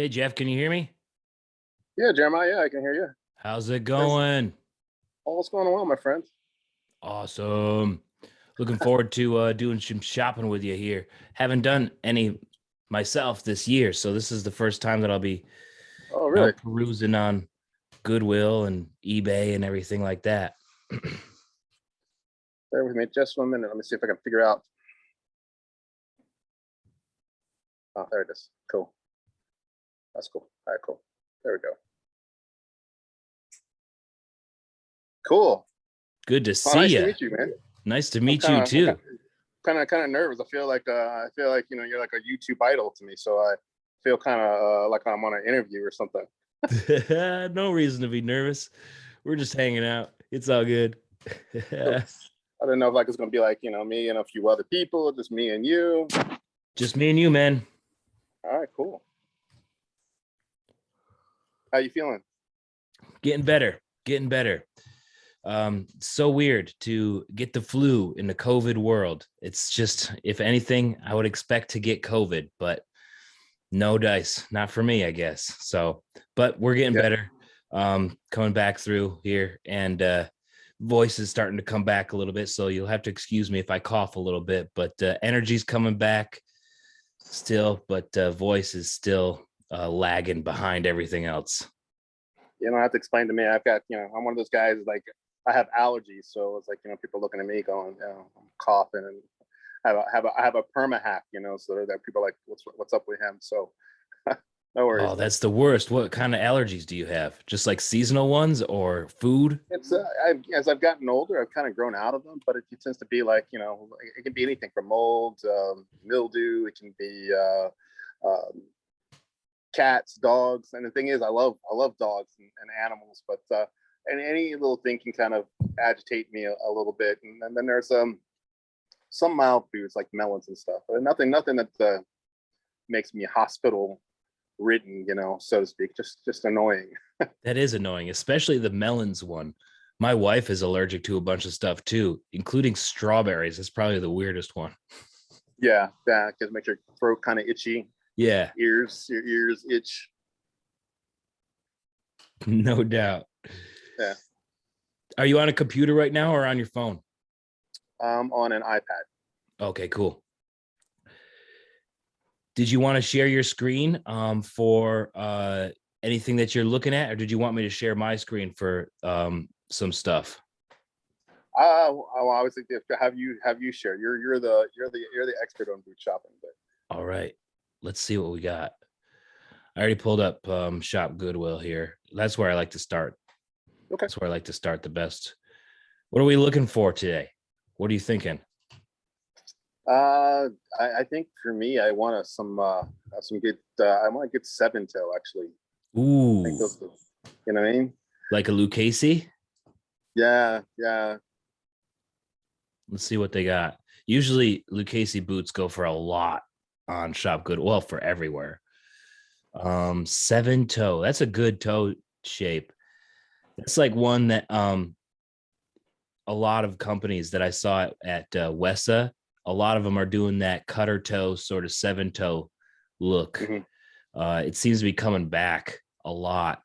Hey Jeff, can you hear me? Yeah, Jeremiah, yeah, I can hear you. How's it Thanks. going? All's going well, my friend. Awesome. Looking forward to doing some shopping with you here. Haven't done any myself this year, so this is the first time that I'll be, Oh, really? perusing on Goodwill and eBay and everything like that. Bear with me just 1 minute. Let me see if I can figure out. Oh, there it is. Cool. That's cool. All right, cool. There we go. Cool. Good to Oh, see nice to you. meet you, man. Nice to I'm meet you kind of, too. kind of nervous. I feel like you're like a YouTube idol to me. So I feel kind of like I'm on an interview or something. No reason to be nervous. We're just hanging out. It's all good. Cool. I don't know if like it's gonna be like me and a few other people, just me and you. Just me and you, man. All right, cool. How you feeling? Getting better. Getting better. So weird to get the flu in the COVID world. It's just, if anything, I would expect to get COVID, but no dice, not for me, I guess. So, but we're getting Yeah. better. Coming back through here, and voice is starting to come back a little bit, so you'll have to excuse me if I cough a little bit, but energy's coming back still, but voice is still lagging behind everything else. You don't have to explain to me. I've got, I'm one of those guys like I have allergies, so it's like people looking at me going, I'm coughing, and I have a perma hack, so that people are like, what's up with him? So no Oh, worries, man. that's the worst. What kind of allergies do you have? Just like seasonal ones or food? It's as I've gotten older, I've kind of grown out of them, but it tends to be like it can be anything from mold, mildew. It can be cats, dogs, and the thing is, I love dogs and animals, but and any little thing can kind of agitate me a little bit. And then there's some mild foods like melons and stuff, but nothing that makes me hospital ridden, so to speak. Just annoying. That is annoying, especially the melons one. My wife is allergic to a bunch of stuff too, including strawberries. It's probably the weirdest one. Yeah, because makes your throat kind of itchy, Yeah, your ears itch. no doubt. Yeah, Are you on a computer right now or on your phone? on an iPad. Okay, cool. Did you want to share your screen for anything that you're looking at, or did you want me to share my screen for some stuff? I was thinking, have you shared? You're the expert on boot shopping, but All right, let's see what we got. I already pulled up Shop Goodwill here. That's where I like to start. okay. That's where I like to start the best. What are we looking for today? What are you thinking? I think for me, I want some good. I want a good seven toe actually. I think Ooh, you know what I mean? like a Lucchese? Yeah, yeah. Let's see what they got. Usually Lucchese boots go for a lot on Shop Good. Well, for everywhere. Seven toe. That's a good toe shape. That's like one that a lot of companies that I saw at Wessa, a lot of them are doing that cutter toe sort of seven toe look. Hmm. It seems to be coming back a lot.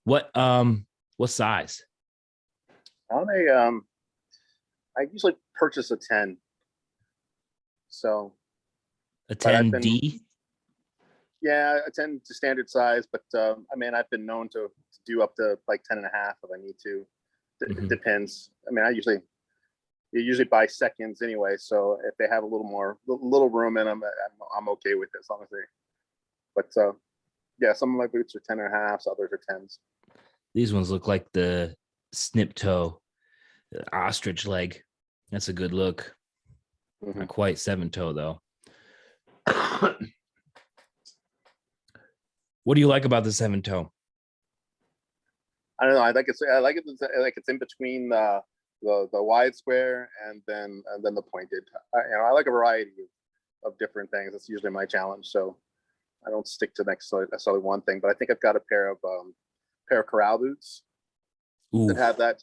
What size? On a I usually purchase a 10. So, A but I've been 10D? yeah, a 10 to standard size, but I mean I've been known to do up to like 10 and a half if I need to. It Mhm. depends. I mean, you usually buy seconds anyway, so if they have a little room in them, I'm okay with it as long as they. But yeah, some of my boots are 10 and a half, others are tens. These ones look like the snip toe, the ostrich leg. That's a good look. Hmm. Not quite seven toe though. What do you like about the seven toe? I don't know. I like it's in between the wide square and then the pointed. I like a variety of different things. That's usually my challenge. So I don't stick to necessarily one thing. But I think I've got a pair of corral boots that Ooh, have that.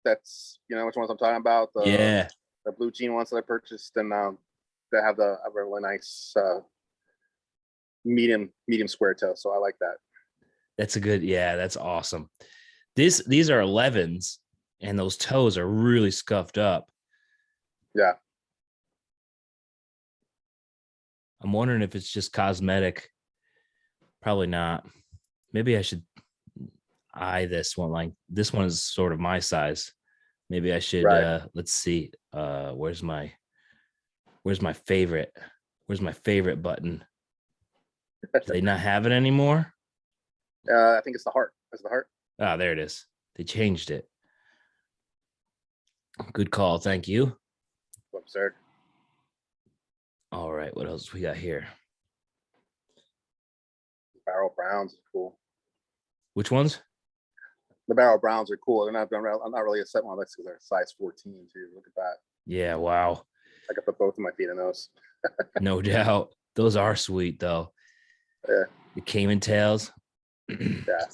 That's which ones I'm talking about. yeah. The blue jean ones that I purchased, and they have a really medium square toe. So I like that. That's a good, yeah, that's awesome. These are 11s, and those toes are really scuffed up. Yeah. I'm wondering if it's just cosmetic. Probably not. Maybe I should eye this one. Like this one is sort of my size. Maybe I should Right. let's see. Where's my favorite? Where's my favorite button? Do they not have it anymore? I think it's the heart. It's the heart. Ah, there it is. They changed it. Good call. Thank you. Absurd. All right. What else we got here? Barrel browns is cool. Which ones? The barrel browns are cool. I'm not really a set one because they're size 14 too. Look at that. Yeah. Wow. I could put both of my feet in those. No doubt. Those are sweet though. Yeah. The Cayman tails. Yeah.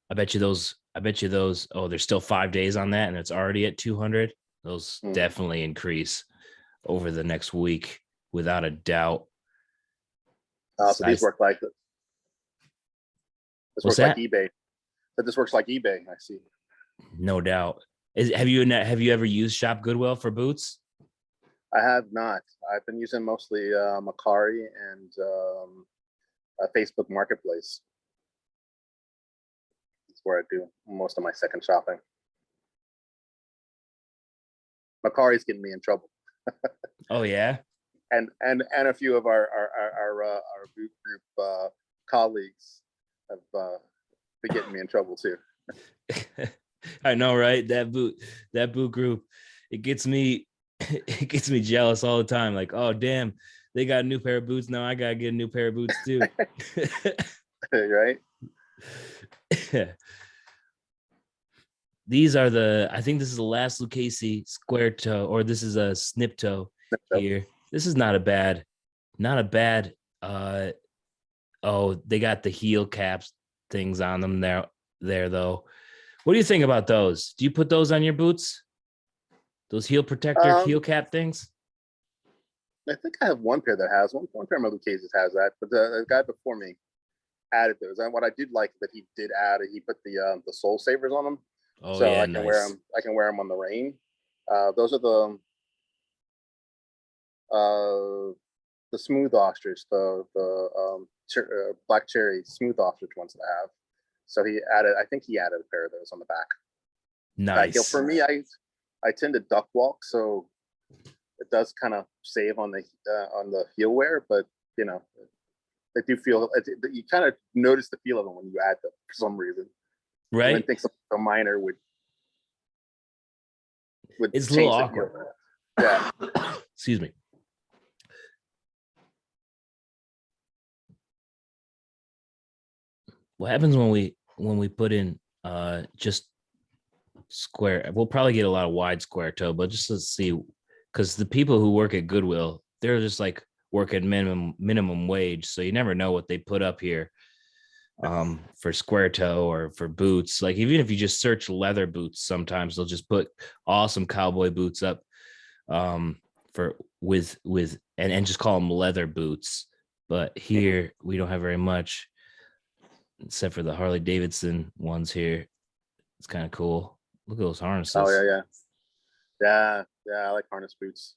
I bet you those. Oh, there's still 5 days on that, and it's already at 200. Those definitely increase over the next week, without a doubt. So these work like this. This works like eBay. But this works like eBay. I see. No doubt. Have you ever used Shop Goodwill for boots? I have not. I've been using mostly Macari and a Facebook Marketplace. That's where I do most of my second shopping. Macari's getting me in trouble. Oh yeah. And a few of our boot group colleagues have been getting me in trouble too. I know, right? That boot group, it gets me jealous all the time. Like, oh damn, they got a new pair of boots. Now I gotta get a new pair of boots too. Right? These are I think this is the last Lucchese square toe, or this is a snip toe here. This is not a bad. Oh, they got the heel caps things on them there though. What do you think about those? Do you put those on your boots? Those heel protector, heel cap things? I think I have one pair that has one pair of my Lucchese's has that, but the guy before me added those. And what I did like that he did add, he put the sole savers on them. Oh, so yeah, I can wear them. I can wear them on the rain. Those are the smooth ostrich, the black cherry smooth ostrich ones that I have. So I think he added a pair of those on the back. Nice. For me, I tend to duck walk, so it does kind of save on the heel wear, but you know, they do feel, you kind of notice the feel of them when you add them for some reason. Right. I think something so minor would it's a little awkward. Yeah. Excuse me. What happens when we put in just square? We'll probably get a lot of wide square toe, but just let's see, because the people who work at Goodwill, they're just like working minimum wage, so you never know what they put up here for square toe or for boots. Like even if you just search leather boots, sometimes they'll just put awesome cowboy boots up for with and just call them leather boots. But here we don't have very much, except for the Harley Davidson ones here. It's kind of cool. Look at those harnesses. Oh yeah. I like harness boots.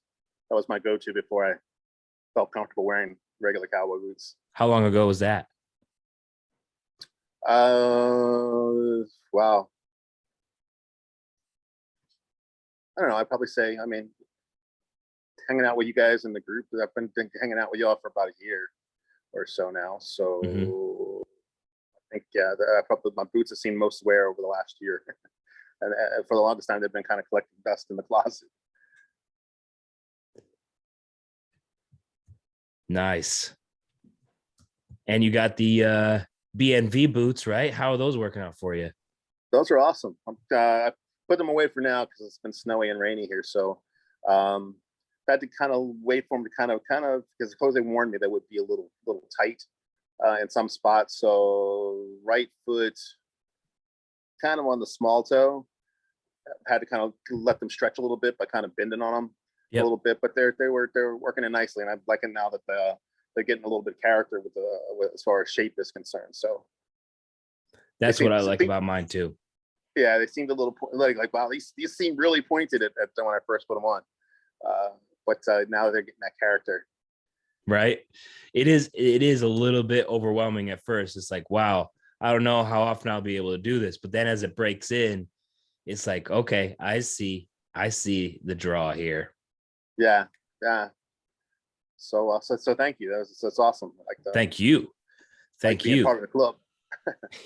That was my go-to before I felt comfortable wearing regular cowboy boots. How long ago was that? Wow. I don't know. I'd probably say, I mean, hanging out with you guys in the group, I've been hanging out with y'all for about a year or so now. So I think, probably my boots have seen most wear over the last year. And for the longest time, they've been kind of collecting dust in the closet. Nice. And you got the BNV boots, right? How are those working out for you? Those are awesome. I put them away for now because it's been snowy and rainy here. So I had to kind of wait for them to kind of because Jose warned me that would be a little tight in some spots. So right foot, kind of on the small toe, had to kind of let them stretch a little bit by kind of bending on them a little bit. But they're working it nicely, and I'm liking now that they're getting a little bit of character with as far as shape is concerned. So That's what I like about mine too. Yeah, they seemed a little like wow, these seem really pointed at when I first put them on. But now they're getting that character. Right. It is a little bit overwhelming at first. It's like, wow, I don't know how often I'll be able to do this. But then as it breaks in, it's like, okay, I see the draw here. Yeah. So thank you. That's awesome. Thank you. Thank you. Being part of the club.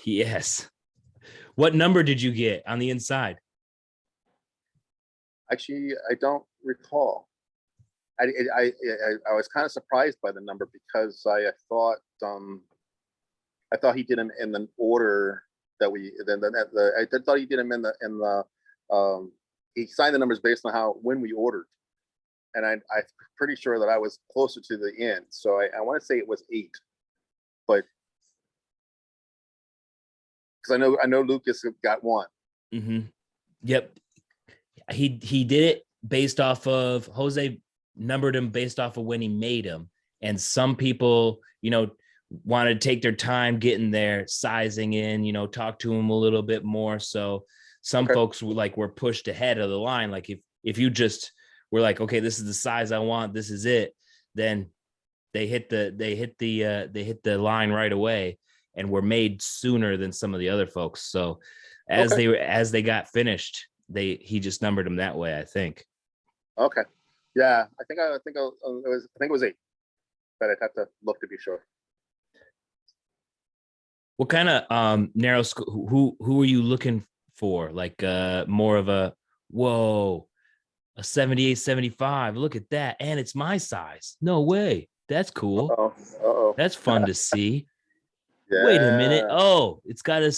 Yes. What number did you get on the inside? Actually, I don't recall. I was kind of surprised by the number because I thought he did them in the order that I thought he did them in the he signed the numbers based on when we ordered, and I'm pretty sure that I was closer to the end, so I want to say it was 8, but because I know Lucas got 1. Mm-hmm. Yep, he did it based off of Jose numbered him based off of when he made him, and some people, wanted to take their time getting their sizing in, talk to him a little bit more. So some folks were pushed ahead of the line. Like if you just were like, okay, this is the size I want, this is it, then they hit the line right away and were made sooner than some of the other folks. So as they got finished, he just numbered them that way, I think. Okay. Yeah, I think it was 8, but I'd have to look to be sure. What kind of narrow school? Who are you looking for? Like more of a 78, 75. Look at that, and it's my size. No way. That's cool. Uh-oh. That's fun to see. Yeah. Wait a minute. Oh, it's got a.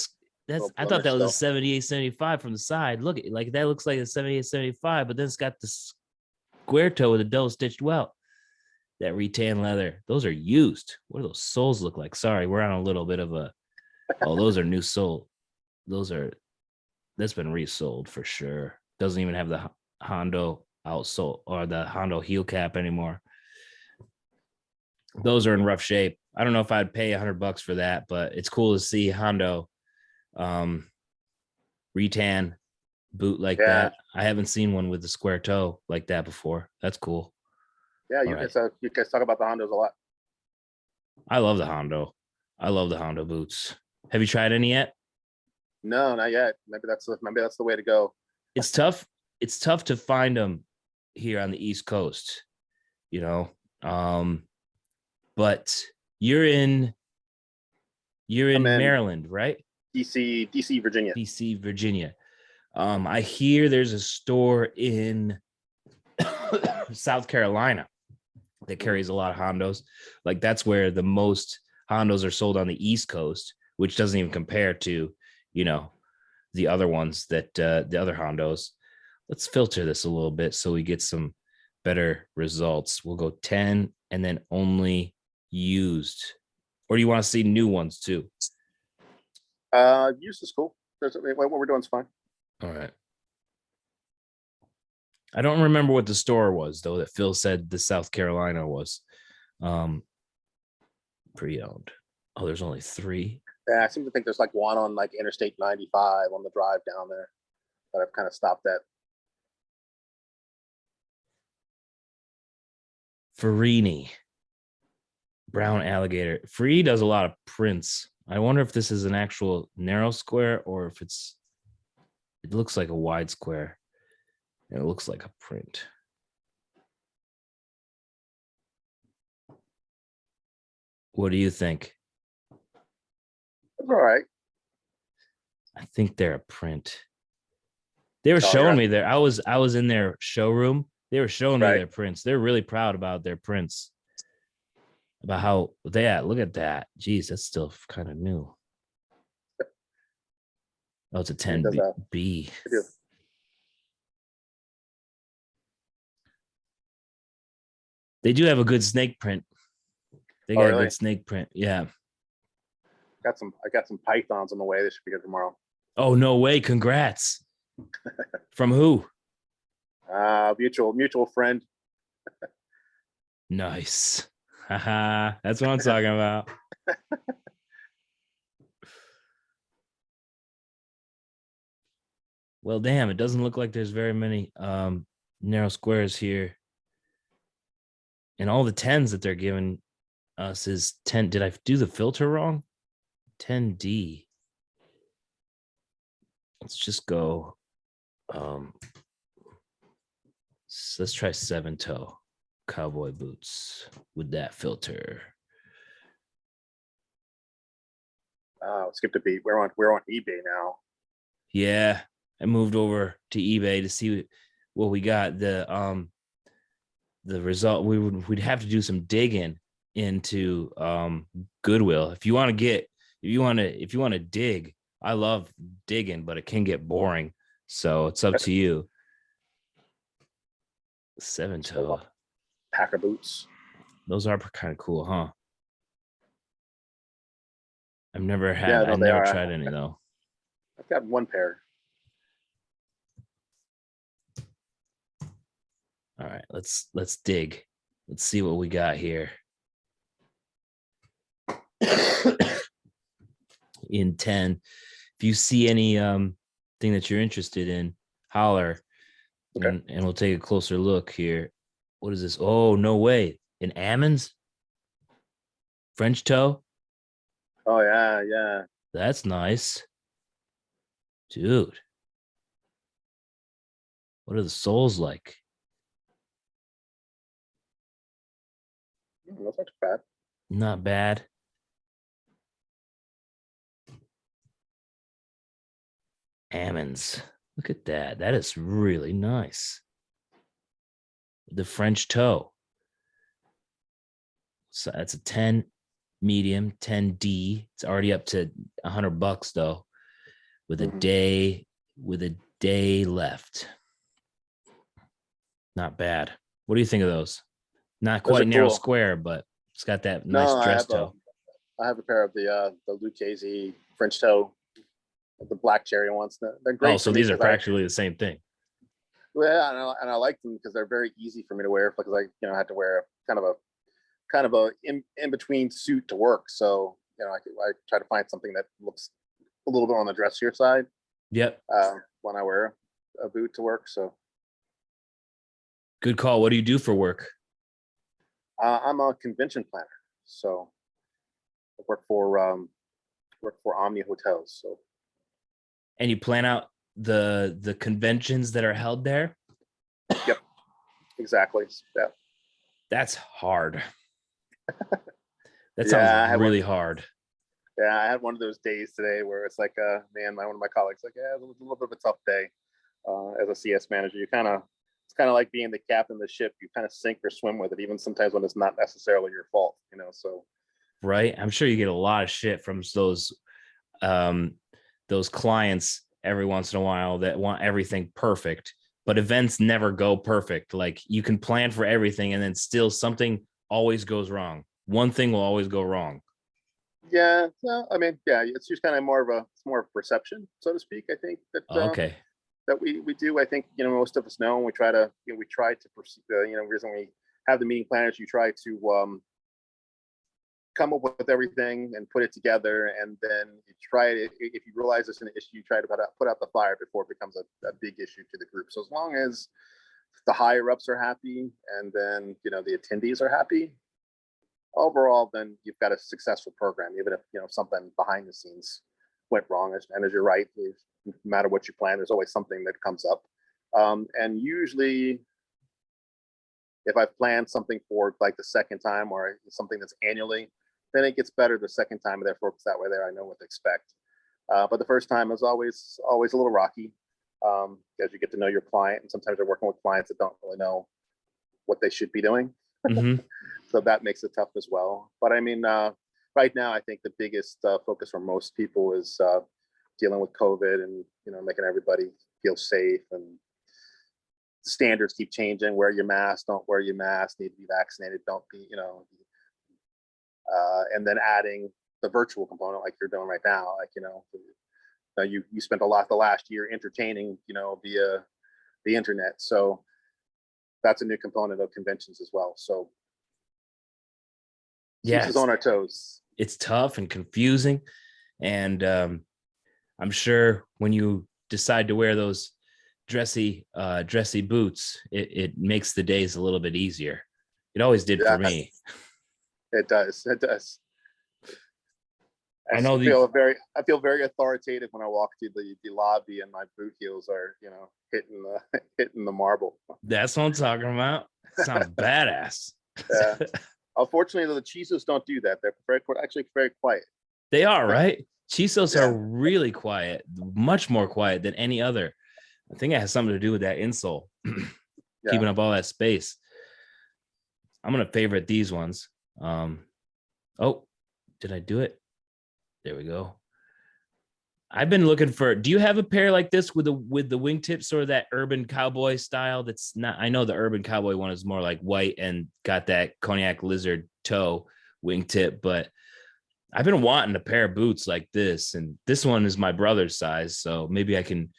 I thought that was a 78, 75 from the side. Look, like that looks like a 78, 75, but then it's got the square toe with a double stitched welt. That rattan leather. Those are used. What do those soles look like? Sorry, we're on a little bit of a. Oh, those are new sold. That's been resold for sure. Doesn't even have the Hondo outsole or the Hondo heel cap anymore. Those are in rough shape. I don't know if I'd pay $100 for that, but it's cool to see Hondo rattan boot like that. I haven't seen one with the square toe like that before. That's cool. Yeah, you guys talk about the Hondos a lot. I love the Hondo. I love the Hondo boots. Have you tried any yet? No, not yet. Maybe that's the way to go. It's tough. It's tough to find them here on the East Coast, but you're in Maryland, right? DC, Virginia. DC, Virginia. I hear there's a store in South Carolina that carries a lot of Hondos. Like that's where the most Hondos are sold on the East Coast, which doesn't even compare to, the other ones that the other Hondos. Let's filter this a little bit so we get some better results. We'll go 10 and then only used. Or do you want to see new ones too? Used is cool. What we're doing is fine. All right. I don't remember what the store was though that Phil said the South Carolina was. Pre-owned. Oh, there's only 3. Yeah, I seem to think there's like one on like Interstate 95 on the drive down there that I've kind of stopped at. Farini. Brown alligator. Free does a lot of prints. I wonder if this is an actual narrow square or if it looks like a wide square. And it looks like a print. What do you think? It's all right. I think they're a print. They were showing me there. I was in their showroom. They were showing me their prints. They're really proud about their prints. About how look at that. Geez, that's still kind of new. Oh, it's a 10B. They do have a good snake print. They got a good snake print. Yeah. I got some pythons on the way. This should be good tomorrow. Oh, no way. Congrats. From who? Mutual friend. Nice. Haha, that's what I'm talking about. Well, damn, it doesn't look like there's very many narrow squares here. And all the tens that they're giving us is 10. Did I do the filter wrong? 10D. Let's just go. Um, let's try 7-toe cowboy boots with that filter. Skip a beat. We're on eBay now. Yeah, I moved over to eBay to see what we got. The result we'd have to do some digging into Goodwill. If you want to dig, I love digging, but it can get boring. So it's up to you. 7-toe. Packer boots. Those are kind of cool, huh? I've never tried any though. I've got one pair. All right, let's dig. Let's see what we got here. In 10. If you see any thing that you're interested in, holler. Okay. And we'll take a closer look here. What is this? Oh, no way. An Ammons? French toe? Oh yeah, yeah. That's nice. Dude. What are the soles like? That's not too bad. Not bad. Ammons. Look at that. That is really nice. The French toe. So that's a 10 medium, 10D. It's already up to $100 though, with a day left. Not bad. What do you think of those? Not Those are quite narrow cool. square, but it's got that No, nice dress toe. I have a pair of the Lucchese French toe, the black cherry ones. They're great. Oh, so these are practically the same thing. Well, and I like them because they're very easy for me to wear because I had to wear kind of a in between suit to work. So I try to find something that looks a little bit on the dressier side. Yep. When I wear a boot to work. So good call. What do you do for work? I'm a convention planner. So I work for Omni Hotels. So and you plan out the conventions that are held there? Yep, exactly. Yeah. That's hard. That sounds really hard. Yeah, I had one of those days today where it's like, man, one of my colleagues like, yeah, it was a little bit of a tough day. As a CS manager, it's kind of like being the captain of the ship. You kind of sink or swim with it, even sometimes when it's not necessarily your fault, So, right, I'm sure you get a lot of shit from those clients every once in a while that want everything perfect, but events never go perfect. Like you can plan for everything, and then still something always goes wrong. One thing will always go wrong. Yeah, no, I mean, yeah, it's just kind of more of perception, so to speak. I think that Okay. that we do. I think most of us know, and we try to perceive. Reason we have the meeting planners, you try to come up with everything and put it together, and then you try it. If you realize there's an issue, you try to put out the fire before it becomes a big issue to the group. So as long as the higher ups are happy, and then the attendees are happy, overall, then you've got a successful program, even if something behind the scenes went wrong. And as you're right, no matter what you plan, there's always something that comes up. And usually, if I've planned something for like the second time or something that's annually, then it gets better the second time. And therefore, that way there I know what to expect. But the first time is always a little rocky as you get to know your client. And sometimes you're working with clients that don't really know what they should be doing. Mm-hmm. So that makes it tough as well. But I mean, right now, I think the biggest focus for most people is dealing with COVID and making everybody feel safe, and standards keep changing. Wear your mask, don't wear your mask, need to be vaccinated, don't be, and then adding the virtual component like you're doing right now. Like, you spent a lot the last year entertaining, via the internet. So that's a new component of conventions as well. So Yeah, Keeps us on our toes. it's tough and confusing. And I'm sure when you decide to wear those dressy boots, it makes the days a little bit easier. It always did for Yes, me. it does. It does. I know I feel very authoritative when I walk through the lobby and my boot heels are, hitting the hitting the marble. that's what I'm talking about. Sounds badass. Yeah. Unfortunately, the Chisos don't do that. They're actually very quiet. They are, right? Chisos are Yeah. really quiet, much more quiet than any other. I think it has something to do with that insole, Yeah. keeping up all that space. I'm gonna favorite these ones. Oh, did I do it? There we go. I've been looking for. Do you have a pair like this with the wingtips or that urban cowboy style? That's not. I know the urban cowboy one is more like white and got that cognac lizard toe wingtip, but I've been wanting a pair of boots like this, and this one is my brother's size, so maybe I can,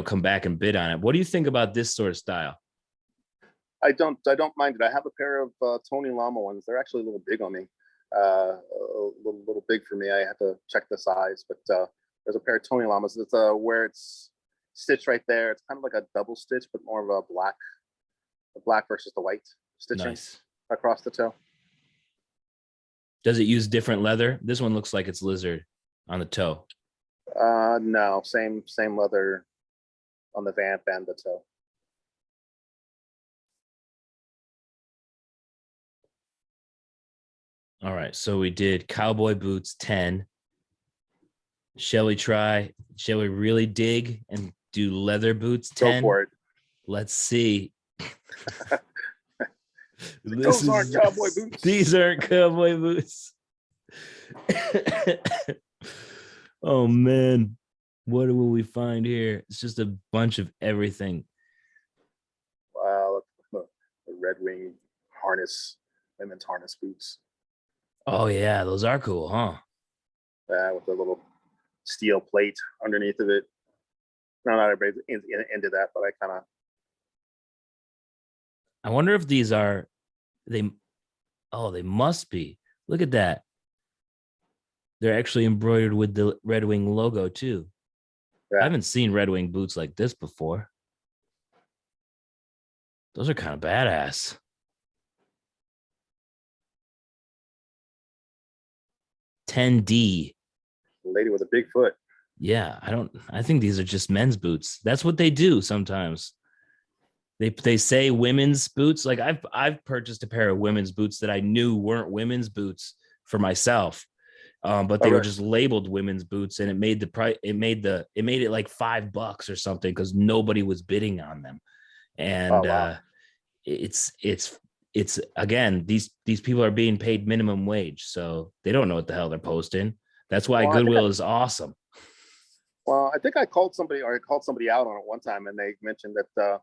come back and bid on it. What do you think about this sort of style? I don't mind it. I have a pair of Tony Lama ones. They're actually a little big on me. A little big for me. I have to check the size, but there's a pair of Tony Lamas. It's where it's stitched right there. It's kind of like a double stitch, but more of the black versus the white stitching Nice. across the toe. Does it use different leather? This one looks like it's lizard on the toe. No, same leather on the vamp and the toe. All right, so we did cowboy boots 10. Shall we really dig and do leather boots 10? Go for it. Let's see. Those aren't cowboy boots. These aren't cowboy boots. Oh man, what will we find here? It's just a bunch of everything. Wow, the Red Wing harness, women's harness boots. Oh yeah, those are cool, huh? With a little steel plate underneath of it. No, not everybody's into that, but I kind of. I wonder if these are they. Oh, they must be. Look at that. They're actually embroidered with the Red Wing logo too. Yeah. I haven't seen Red Wing boots like this before. Those are kind of badass. $10D. Lady with a big foot. Yeah, I think these are just men's boots. That's what they do sometimes. They say women's boots. Like I've purchased a pair of women's boots that I knew weren't women's boots for myself. But they were just labeled women's boots, and it made the price. It made it like $5 or something because nobody was bidding on them. And wow. It's again, these people are being paid minimum wage, so they don't know what the hell they're posting. That's why Goodwill is awesome. Well, I think I called somebody out on it one time, and they mentioned that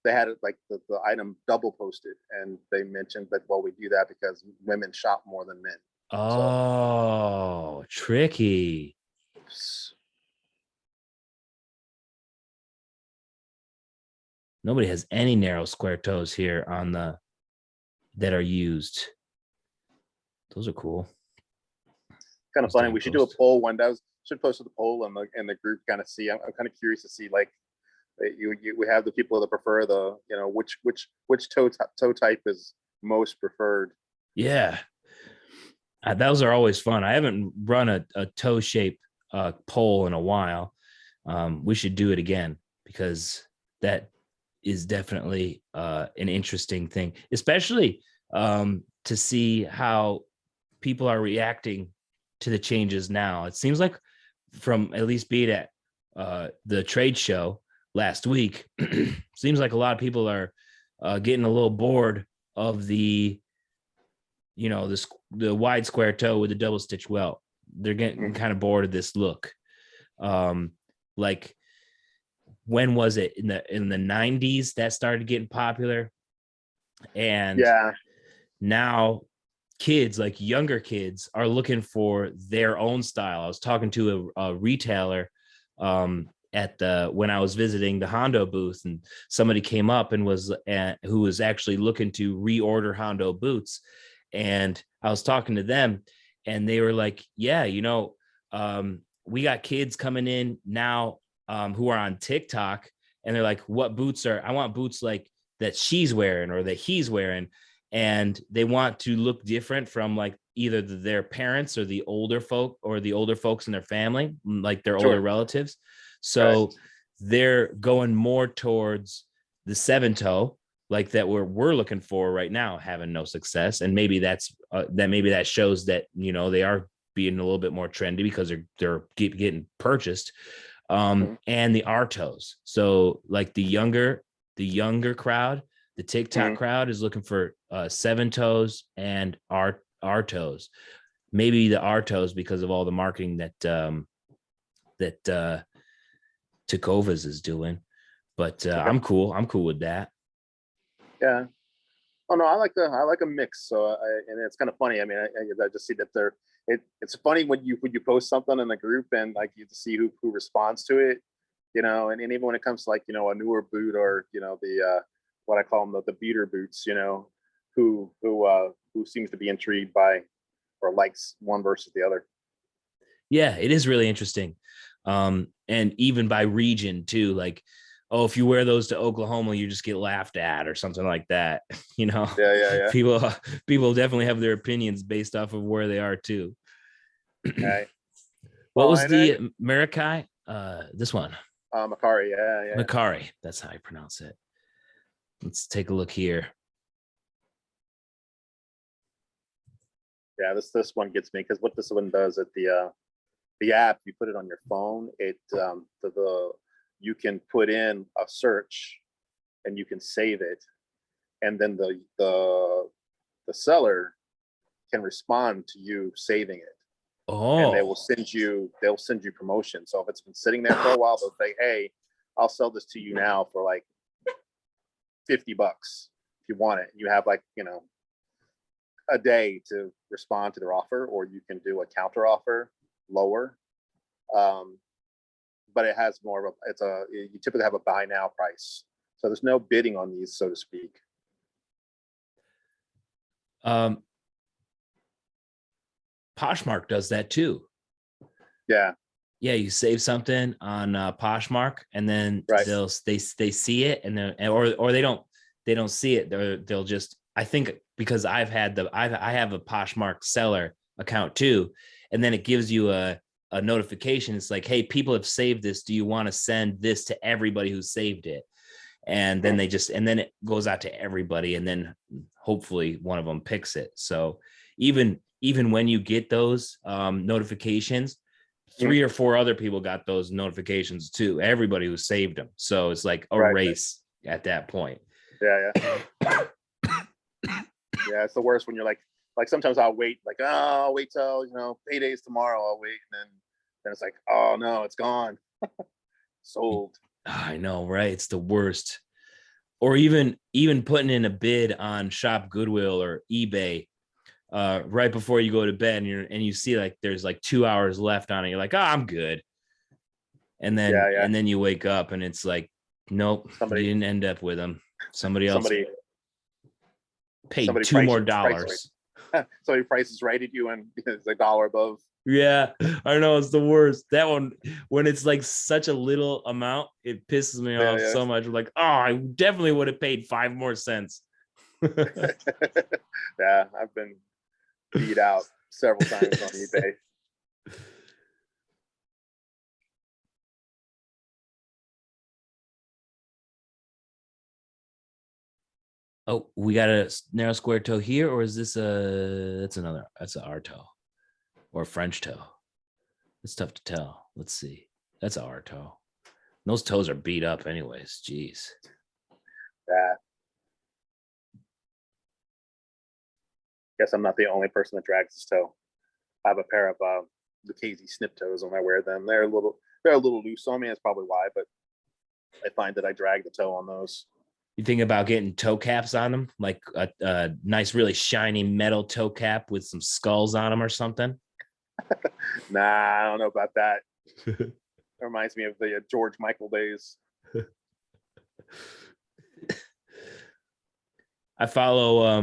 they had it like the item double posted, and they mentioned that we do that because women shop more than men. Oh, tricky. Nobody has any narrow square toes here that are used. Those are cool. Kind of funny. We should do a poll one. Should post the poll in the group. Kind of see. I'm kind of curious to see like we have the people that prefer the which toe type is most preferred. Yeah, those are always fun. I haven't run a toe shape poll in a while. We should do it again because that is definitely an interesting thing, especially to see how people are reacting to the changes now. It seems like from at least being at the trade show last week, seems like a lot of people are getting a little bored of the wide square toe with the double stitch welt. They're getting kind of bored of this look. Like when was it in the 90s that started getting popular? And now kids, like younger kids, are looking for their own style. I was talking to a retailer when I was visiting the Hondo booth, and somebody came up and who was actually looking to reorder Hondo boots. And I was talking to them, and they were like, yeah, we got kids coming in now who are on TikTok, and they're like, what boots are, I want boots like that she's wearing or that he's wearing. And they want to look different from like either their parents or the older folks in their family, like their older Sure. relatives. Right. So they're going more towards the 7-toe, like that we're looking for right now, having no success. And maybe that shows that, they are being a little bit more trendy because they're keep getting purchased. Mhm. And the Artos. So like the younger crowd, the TikTok Mhm. crowd is looking for 7-toes and Artos. Maybe the Artos because of all the marketing that Takovas is doing. But Okay. I'm cool. I'm cool with that. Yeah. Oh no, I like a mix. So and it's kind of funny. I mean, I just see that it's funny when you post something in the group and like you see who responds to it, and even when it comes to like, a newer boot or, the what I call them, the beater boots, who seems to be intrigued by or likes one versus the other. Yeah, it is really interesting. And even by region too, like, oh, if you wear those to Oklahoma, you just get laughed at or something like that. Yeah, yeah, yeah. people people definitely have their opinions based off of where they are too. Right. What Well, was and the Marikai? This one, Macari, yeah, yeah, Macari. That's how I pronounce it. Let's take a look here. yeah. This one gets me because what this one does at the app, you put it on your phone. It you can put in a search and you can save it, and then the seller can respond to you saving it, and Oh, they'll send you promotion. So if it's been sitting there for a while, they'll say, hey, I'll sell this to you now for like $50 if you want it. You have like, a day to respond to their offer, or you can do a counter offer lower. Um, but it has more of you typically have a buy now price. So there's no bidding on these, so to speak. um, Poshmark does that too. Yeah. Yeah, you save something on Poshmark, and then Right. they see it, and then or they don't see it. They'll just, I think, because I have a Poshmark seller account too, and then it gives you a notification. It's like, hey, people have saved this. Do you want to send this to everybody who saved it? And then and then it goes out to everybody, and then hopefully one of them picks it. So even when you get those notifications, Mhm. 3 or 4 other people got those notifications too. Everybody who saved them. So it's like a Right. race at that point. Yeah, yeah. Yeah, it's the worst when you're like sometimes I'll wait, like, oh, I'll wait till, payday's tomorrow, I'll wait, and then it's like, oh no, it's gone. Sold. I know, right? It's the worst. Or even putting in a bid on Shop Goodwill or eBay right before you go to bed, and you see like there's like 2 hours left on it. You're like, oh, I'm good. And then Yeah, yeah. and then you wake up and it's like, nope, you Somebody didn't end up with them. Somebody else somebody paid somebody two more price dollars. right. Somebody prices right at you and it's a dollar above. Yeah, I know, it's the worst. That one, when it's like such a little amount, it pisses me Yeah, off yeah. so much. I'm like, oh, I definitely would have paid 5 more cents. Yeah, I've been beat out several times on eBay. Oh, we got a narrow square toe here, or is this that's an R toe or a French toe? It's tough to tell. Let's see. That's an R toe. Those toes are beat up, anyways. Jeez. Yeah. Guess I'm not the only person that drags his toe. I have a pair of Lucchese snip toes when I wear them. They're a little loose on me. That's probably why, but I find that I drag the toe on those. You think about getting toe caps on them, like a nice, really shiny metal toe cap with some skulls on them or something? Nah, I don't know about that. It reminds me of the George Michael days. I follow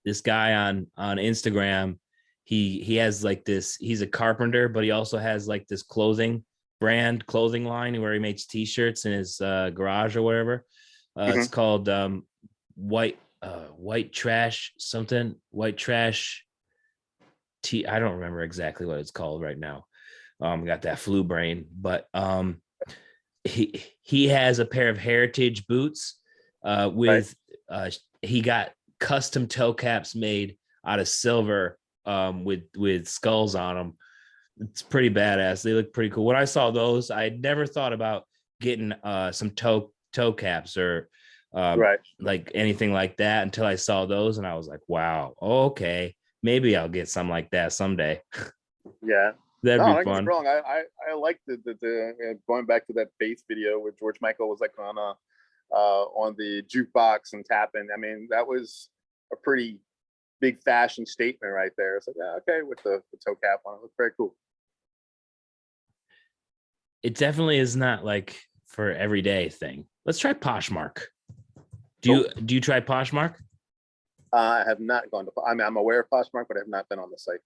this guy on Instagram. He has like this. He's a carpenter, but he also has like this clothing line where he makes t-shirts in his garage or whatever. It's Hmm. called white trash something. White trash T. I don't remember exactly what it's called right now. Got that flu brain, but he has a pair of heritage boots Right. with he got custom toe caps made out of silver with skulls on them. It's pretty badass. They look pretty cool. When I saw those, I had never thought about getting some toe caps or Right. like anything like that until I saw those, and I was like, wow, okay, maybe I'll get some like that someday. Yeah. That'd No, be don't get me fun. wrong. I like going back to that bass video where George Michael was like on the jukebox and tapping. I mean, that was a pretty big fashion statement right there. It's like, yeah, okay, with the toe cap on it. Looks very cool. It definitely is not like for everyday thing. Let's try Poshmark. Cool. Do you try Poshmark? I have not gone to. I mean, I'm aware of Poshmark, but I have not been on the site.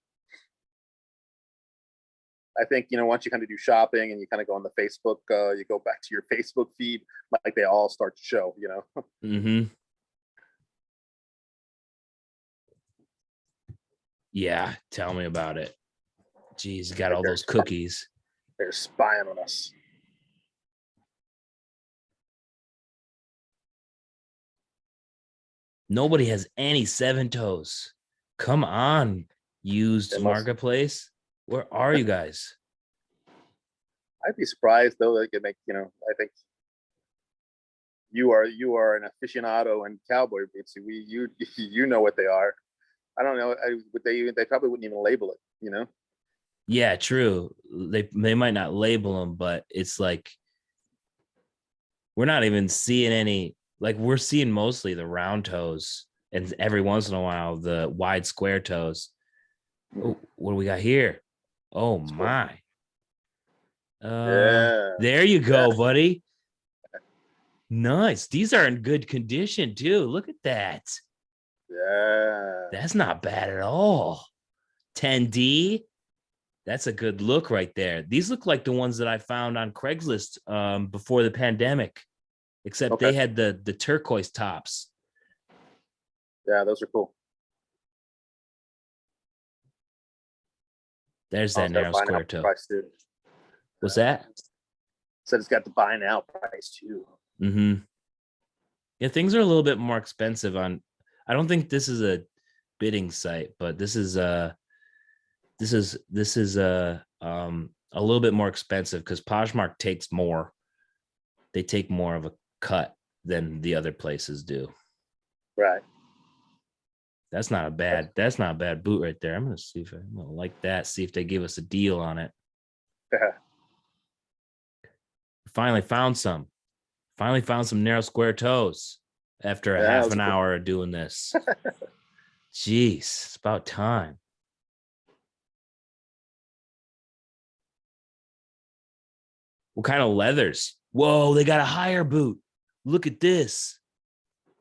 I think once you kind of do shopping and you kind of go on the Facebook, you go back to your Facebook feed, like they all start to show. Mm-hmm. Yeah, tell me about it. Jeez, got Like all those cookies. they're spying on us. Nobody has any seven toes. Come on, They used must. marketplace. Where are you guys? I'd be surprised though. They could make. I think you are an aficionado and cowboy boots. You know what they are. I don't know. Would they probably wouldn't even label it. Yeah, true. They might not label them, but it's like we're not even seeing any. Like we're seeing mostly the round toes, and every once in a while the wide square toes. Mhm. Oh, what do we got here? Oh It's cool. my. Yeah. There you Yeah. go, buddy. Nice. These are in good condition too. Look at that. Yeah. That's not bad at all. 10D. That's a good look right there. These look like the ones that I found on Craigslist before the pandemic, except Okay. they had the turquoise tops. Yeah, those are cool. There's I that was got to narrow buy now square toe. price too. What's that? Said it's got the buy now price too. Mm-hmm. Yeah, things are a little bit more expensive on. I don't think this is a bidding site, but this is a little bit more expensive because Poshmark takes more. They take more of a cut than the other places do. Right. That's not a bad boot right there. I'm gonna see if I'm gonna like that, see if they give us a deal on it. Yeah. Finally found some. Finally found some narrow square toes after a half Those an are cool. hour of doing this. Jeez, it's about time. What kind of leathers? Whoa, they got a higher boot. Look at this.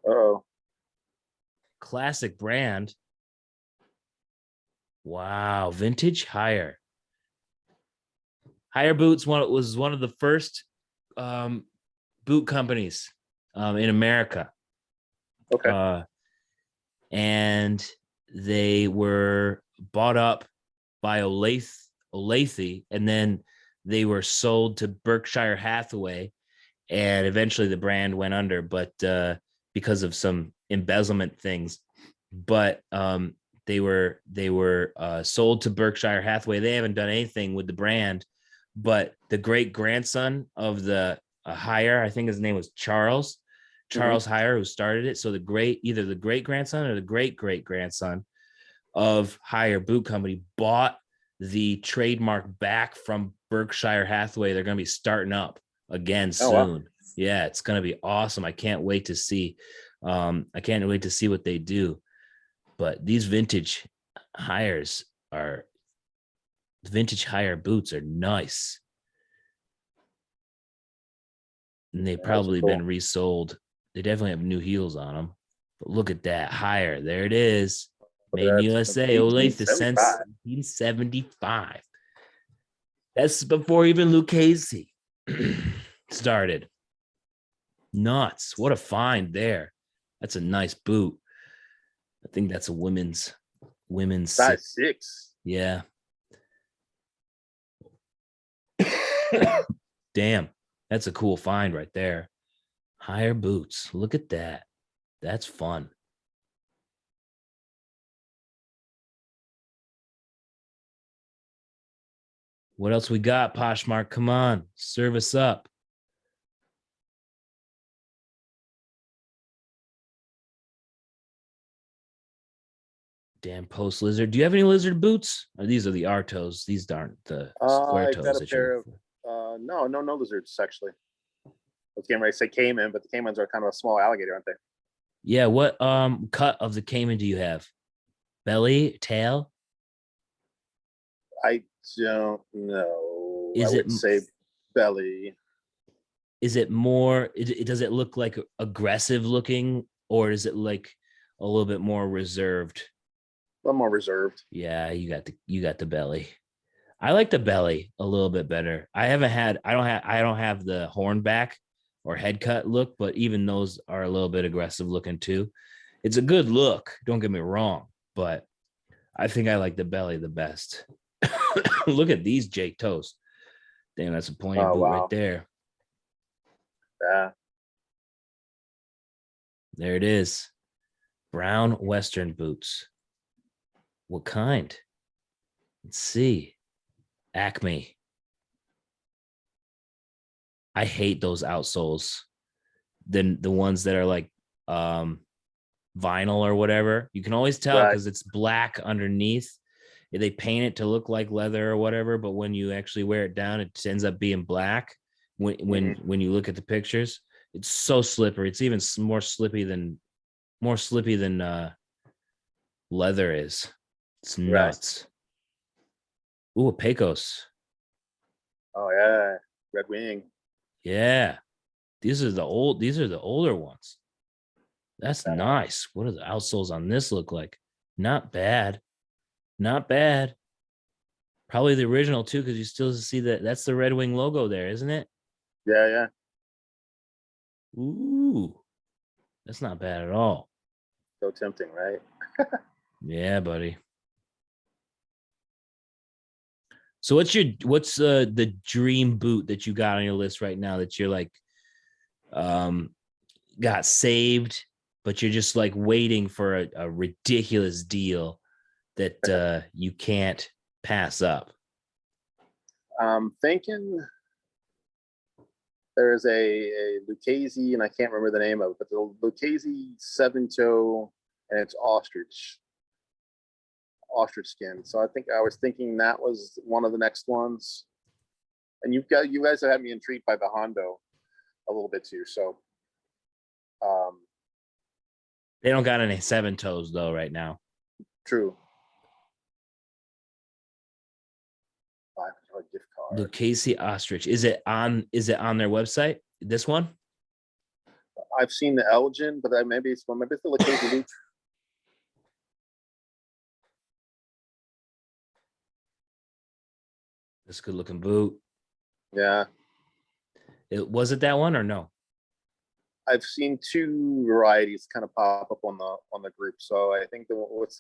Oh. Classic brand. Wow, vintage higher. Higher Boots was one of the first um, boot companies in America. Okay. Uh, and they were bought up by Olathe, and then they were sold to Berkshire Hathaway, and eventually the brand went under, but because of some embezzlement things. But they were sold to Berkshire Hathaway. They haven't done anything with the brand, but the great grandson of the Hire, I think his name was Hmm. Charles Hire, who started it. So either the great grandson or the great great grandson of Hire Boot Company bought the trademark back from Berkshire Hathaway. They're going to be starting up again Oh wow. soon. Yeah, it's going to be awesome. I can't wait to see. I can't wait to see what they do. But these hires are vintage hire boots are nice, and they've Yeah, those are probably been cool. resold. They definitely have new heels on them, But look at that. Higher. There it is. Look at Made in that. USA. Olathe since 1875. 1975. That's before even Lucchese started. Nuts. What a find there. That's a nice boot. I think that's a women's Size six. 6. Yeah. Damn. That's a cool find right there. Higher boots. Look at that. That's fun. What else we got, Poshmark? Come on, serve us up. Damn post lizard. Do you have any lizard boots? Or these are the Artos. These aren't the square I got toes a that you're pair looking of for. no lizards actually. I was getting ready to say caiman, but the caimans are kind of a small alligator, aren't they? Yeah, what cut of the caiman do you have? Belly, tail? I don't know. I Is it would say belly. more does it look like aggressive looking, or is it like a little bit more reserved? A little more reserved. Yeah, you got the belly. I like the belly a little bit better. I don't have the hornback or head cut look, but even those are a little bit aggressive looking too. It's a good look, don't get me wrong, but I think I like the belly the best. Look at these Jake toes. Damn, that's a pointy Oh boot right wow. there. Yeah. There it is. Brown Western boots. What kind? Let's see. Acme. I hate those outsoles. Then the ones that are like vinyl or whatever. You can always tell Right. because it's black underneath. They paint it to look like leather or whatever, but when you actually wear it down, it ends up being black. When you look at the pictures, it's so slippery. It's even more slippy than leather is. It's Right. nuts. Ooh, a Pecos. Oh yeah. Red wing. Yeah. These are the older ones. That's nice. What do the outsoles on this look like? Not bad. Not bad. Probably the original too, because you still see that's the Red Wing logo there, isn't it? Yeah, yeah. Ooh, that's not bad at all. So tempting, right? Yeah, buddy. So what's the dream boot that you got on your list right now that you're like um got saved, but you're just like waiting for a ridiculous deal that you can't pass up? Thinking there's a Lucchese, and I can't remember the name of it, but the Lucchese 7-toe, and it's ostrich skin. So I think I was thinking that was one of the next ones. And you guys have had me intrigued by the Hondo a little bit too. So um, They don't got any seven toes though right now. true. $5 gift card. Lucchese ostrich. Is it on their website? This one? I've seen the Elgin, but maybe it's the Lucchese. This good looking boot. Yeah, Was it that one or no? I've seen two varieties kind of pop up on the group. So I think what's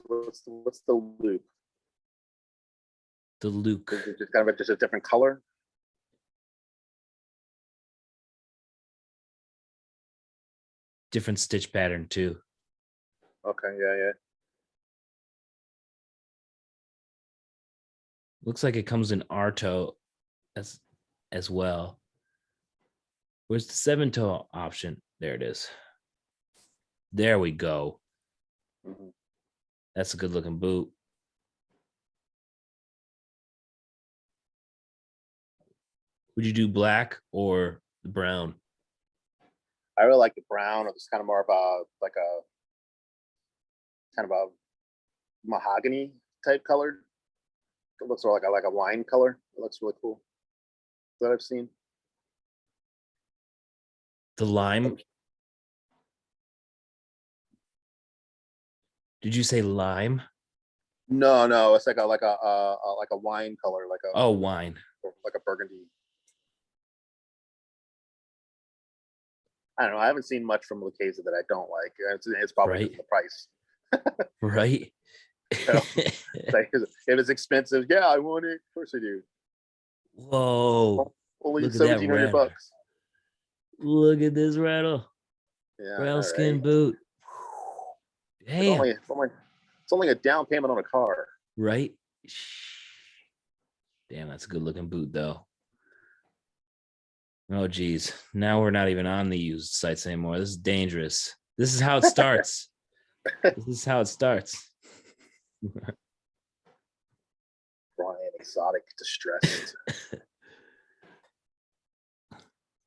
the loop? The Luke. Is it just kind of just a different color? Different stitch pattern too. Okay, yeah, yeah. Looks like it comes in Arto as well. Where's the seven toe option? There it is. There we go. Mm-hmm. That's a good looking boot. Would you do black or the brown? I really like the brown. It's kind of more of a like a kind of a mahogany type color. It looks more like a wine color. It looks really cool that I've seen. The lime. Did you say lime? No, no, it's like a wine color, Oh, wine. like a burgundy. I don't know. I haven't seen much from Lucchese that I don't like. It's probably because Right. of the price. Right. You know? Like, if it's expensive, yeah, I want it. Of course I do. Whoa. Only Look at that 1,700 rattle. bucks. Look at this rattle. Yeah, Rattle all skin right. boot. It's Damn. only it's only a down payment on a car. Right. Damn, that's a good looking boot though. Oh geez. Now we're not even on the used sites anymore. This is dangerous. This is how it starts. This is how it starts. Brian, exotic, distressed.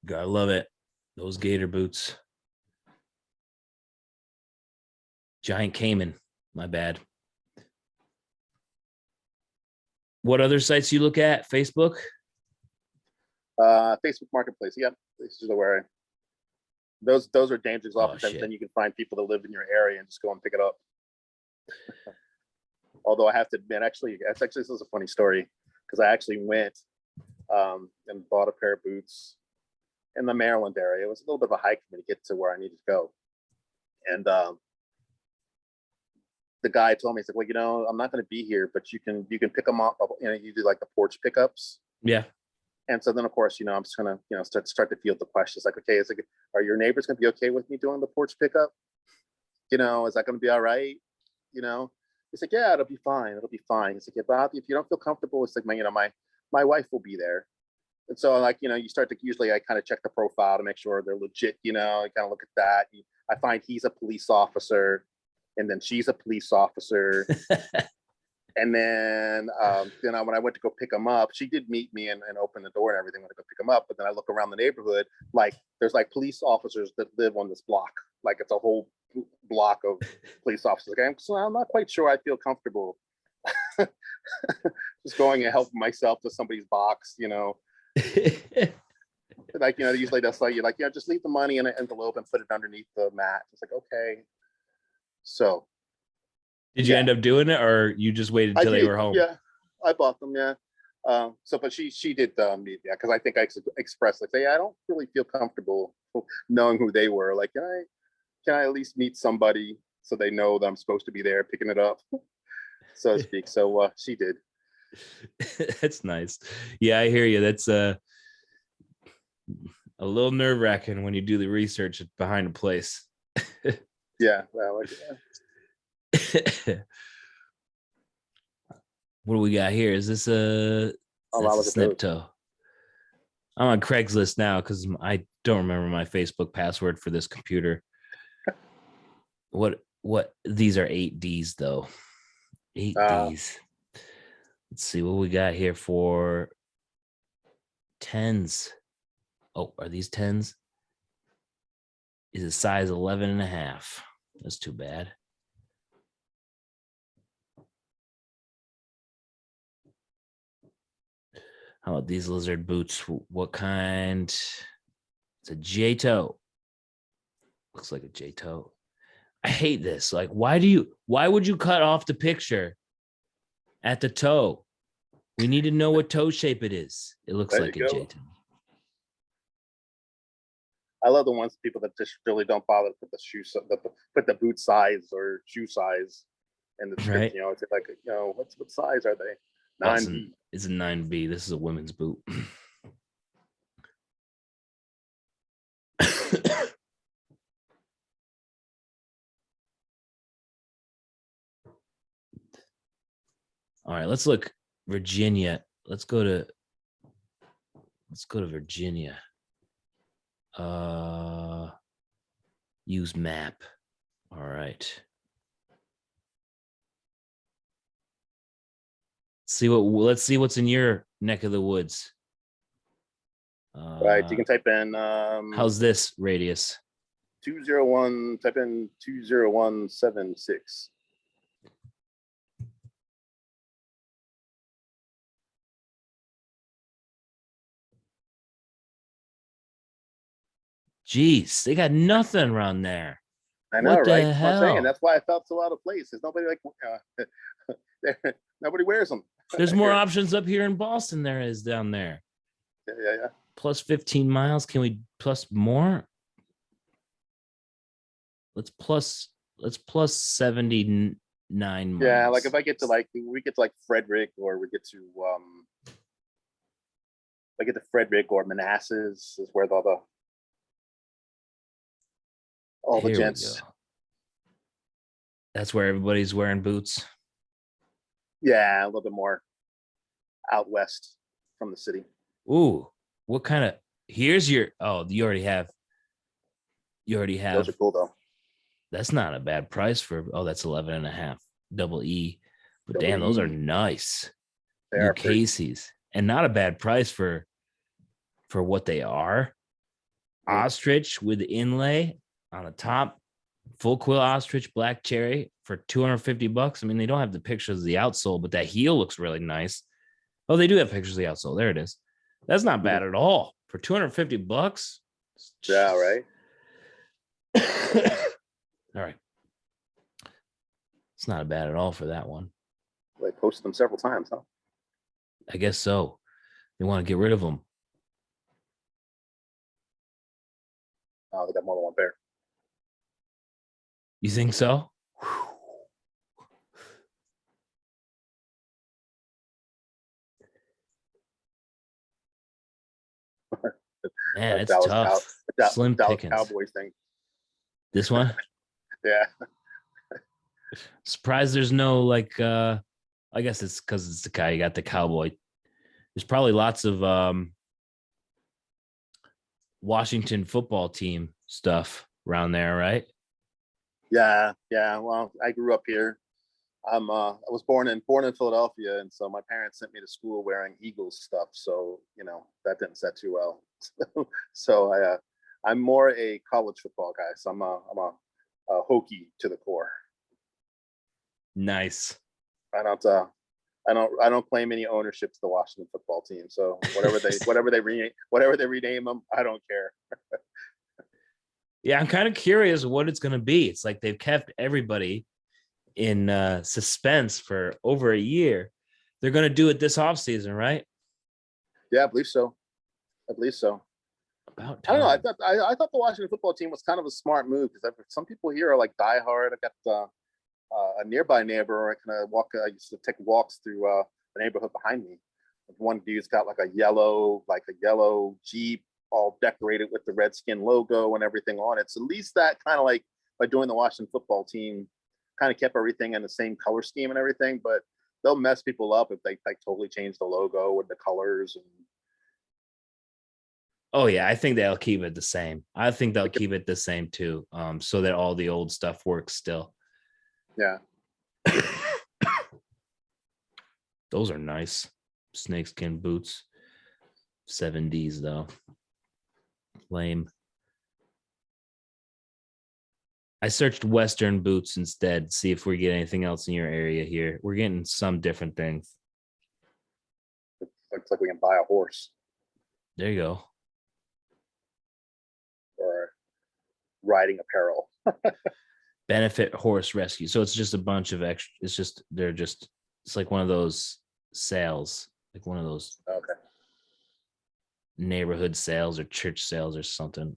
Gotta love it. Those gator boots. Giant Cayman. My bad. What other sites you look at? Facebook? Facebook Marketplace. Yep, this is where those are dangerous. Oh Oftentimes, shit. then you can find people that live in your area and just go and pick it up. Although I have to admit, this is a funny story because I actually went and bought a pair of boots in the Maryland area. It was a little bit of a hike for me to get to where I needed to go, and the guy told me, he's like, well, I'm not going to be here, but you can pick them up. You do like the porch pickups. Yeah. And so then, of course, I'm just gonna, start to field the questions like, okay, are your neighbors gonna be okay with me doing the porch pickup? Is that gonna be all right? He's like, yeah, it'll be fine. It'll be fine. He's like, yeah, Bob, if you don't feel comfortable, it's like, my wife will be there. And so, like, you start to usually I kind of check the profile to make sure they're legit. I kind of look at that. I find he's a police officer, and then she's a police officer. And then, when I went to go pick him up, she did meet me and open the door and everything when I go pick him up. But then I look around the neighborhood, like there's like police officers that live on this block. Like it's a whole block of police officers. Like, so I'm not quite sure I feel comfortable just going and helping myself to somebody's box, Like, usually they'll say you like, yeah, just leave the money in an envelope and put it underneath the mat. It's like, okay. So Did you end up doing it or you just waited I until they did. were home? Yeah, I bought them. Yeah. But she did meet, yeah, because I think I expressed like, hey, I don't really feel comfortable knowing who they were. Like, can I at least meet somebody so they know that I'm supposed to be there picking it up, so to speak. So she did. That's nice. Yeah, I hear you. That's a little nerve wracking when you do the research behind a place. Yeah. Well, What do we got here? Is this that's a snip toe? I'm on Craigslist now because I don't remember my Facebook password for this computer. What these are 8Ds though. 8Ds. Let's see what we got here for 10s. Oh, are these 10s? Is it size 11 and a half? That's too bad. How about these lizard boots? What kind? It's a J toe. Looks like a J toe. I hate this. Like, why would you cut off the picture at the toe? We need to know what toe shape it is. It looks like a J toe. I love the ones people that just really don't bother to put put the boot size or shoe size in the description. Right. It's like, what size are they? 9B. It's a 9B. This is a women's boot. All right, let's look Virginia. Let's go to Virginia. Use map. All right. Let's see what's in your neck of the woods. Right. You can type in how's this radius? 201, type in 20176. Jeez, they got nothing around there. I know, What right? the That's what I'm saying. hell? That's why I felt so out of place. There's nobody like nobody wears them. There's more Here. options up here in Boston there is down there. Yeah. Plus 15 miles. Can we plus more? Let's plus 79 Yeah, like miles. if I get to like we get to like Frederick or we get to I get to Frederick or Manassas is where all the Here we go. gents. That's where everybody's wearing boots. Yeah, a little bit more out west from the city. Ooh, what kind of here's your you already have Those are cool though. that's not a bad price for that's 11 and a half double E. But Double damn, those are E. nice. They are pretty. Lucchese's and not a bad price for what they are. Ostrich with inlay on the top, full quill ostrich black cherry for $250. I mean, they don't have the pictures of the outsole, but that heel looks really nice. Oh, they do have pictures of the outsole. There it is. That's not bad at all for $250. Yeah, right. All right. It's not bad at all for that one. They posted them several times, huh? I guess so. They want to get rid of them. Oh, they got more than one pair. You think so? Man, it's Dallas tough. Slim Dallas pickings. Cowboys thing. This one? Yeah. Surprised there's no like I guess it's because it's the guy you got the Cowboy. There's probably lots of Washington football team stuff around there, right? Yeah. Well, I grew up here. I was born in Philadelphia, and so my parents sent me to school wearing Eagles stuff. So that didn't set too well. So I'm more a college football guy. So I'm a Hokie to the core. Nice. I don't claim any ownership to the Washington football team. So whatever they rename them, I don't care. Yeah, I'm kind of curious what it's going to be. It's like they've kept everybody in suspense for over a year. They're going to do it this offseason, right? Yeah, I believe so. About I don't know. time. I thought the Washington football team was kind of a smart move because some people here are like diehard. I got a nearby neighbor. I used to take walks through the neighborhood behind me. One dude's got like a yellow Jeep, all decorated with the Redskin logo and everything on it. So at least that kind of like by doing the Washington football team, kind of kept everything in the same color scheme and everything. But they'll mess people up if they like totally change the logo with the colors and. Oh yeah, I think they'll keep it the same. I think they'll keep it the same too, so that all the old stuff works still. Yeah. Those are nice snakeskin boots. 7Ds though. Lame. I searched Western boots instead, see if we get anything else in your area here. We're getting some different things. Looks like we can buy a horse There you go. or riding apparel. Benefit horse rescue. So it's just a bunch of extra. It's like one of those sales, like one of those neighborhood sales or church sales or something.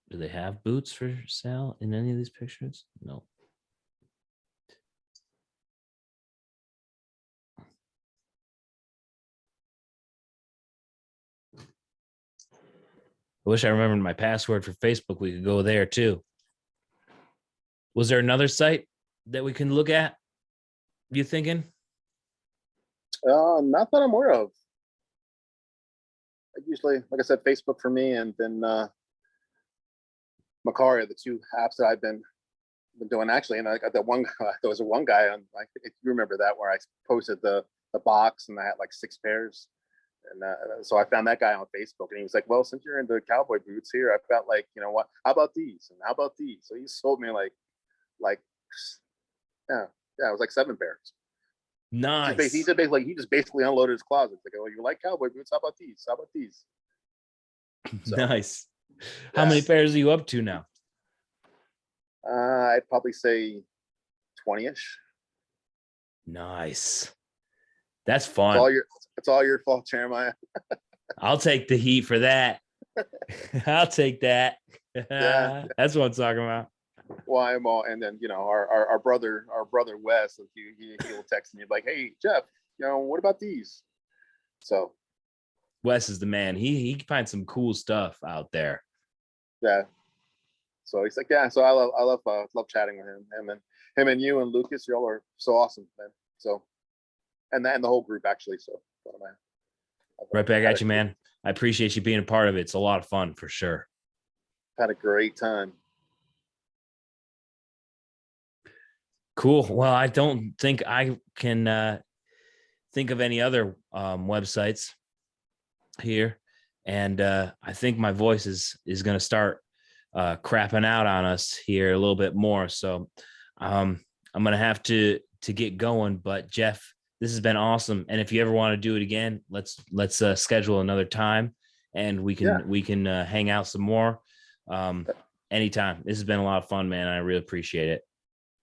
Do they have boots for sale in any of these pictures? No. I wish I remembered my password for Facebook. We could go there too. Was there another site that we can look at? You thinking? Not that I'm aware of. Usually, like I said, Facebook for me, and then Macari are the two apps that I've been doing. Actually, and I got that one guy. There was one guy on. Like, if you remember that, where I posted the box and I had like 6 pairs. And so I found that guy on Facebook, and he was like, "Well, since you're into cowboy boots here, I've got like, what? How about these? And how about these?" So he sold me like, yeah, it was like 7 pairs. Nice. He just basically unloaded his closet. It's like, "Oh, you like cowboy boots? How about these? How about these?" So, nice. How many pairs are you up to now? I'd probably say 20-ish. Nice. That's It's fun. all your it's all your fault, Jeremiah. I'll take the heat for that. I'll take that. Yeah. That's what I'm talking about. Well, I'm all, and then our brother Wes, he'll text me like, "Hey Jeff, what about these?" So Wes is the man. He finds some cool stuff out there. yeah, so he's like, yeah. So I love chatting with him and you and Lucas. Y'all are so awesome, man. So and the whole group actually. So man, Right back had at you, man. I appreciate you being a part of it. It's a lot of fun for sure. had a great time. Cool. Well, I don't think I can think of any other websites here, and I think my voice is going to start crapping out on us here a little bit more. So I'm going to have to get going. But Jeff, this has been awesome. And if you ever want to do it again, let's schedule another time, and Yeah. we can hang out some more anytime. This has been a lot of fun, man. I really appreciate it.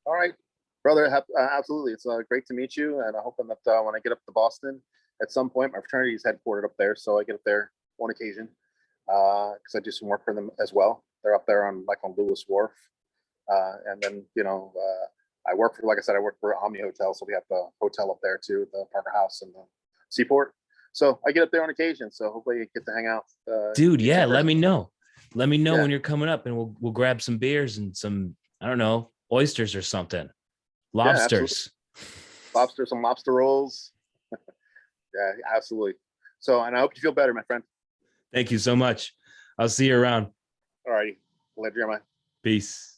All right, brother. Absolutely. It's great to meet you, and I hope that when I get up to Boston at some point, my fraternity is headquartered up there, so I get up there on occasion because I do some work for them as well. They're up there on Lewis Wharf, and then I work for, like I said, I work for Omni Hotel, so we have the hotel up there too, the Parker House and the Seaport. So I get up there on occasion. So hopefully you get to hang out. Dude, yeah, let me know. Let me know Yeah. when you're coming up, and we'll grab some beers and some, I don't know, oysters or something. Lobsters. Lobster, some lobster rolls. Yeah, absolutely. So, and I hope you feel better, my friend. Thank you so much. I'll see you around. All righty. Later, Jeremiah. Peace.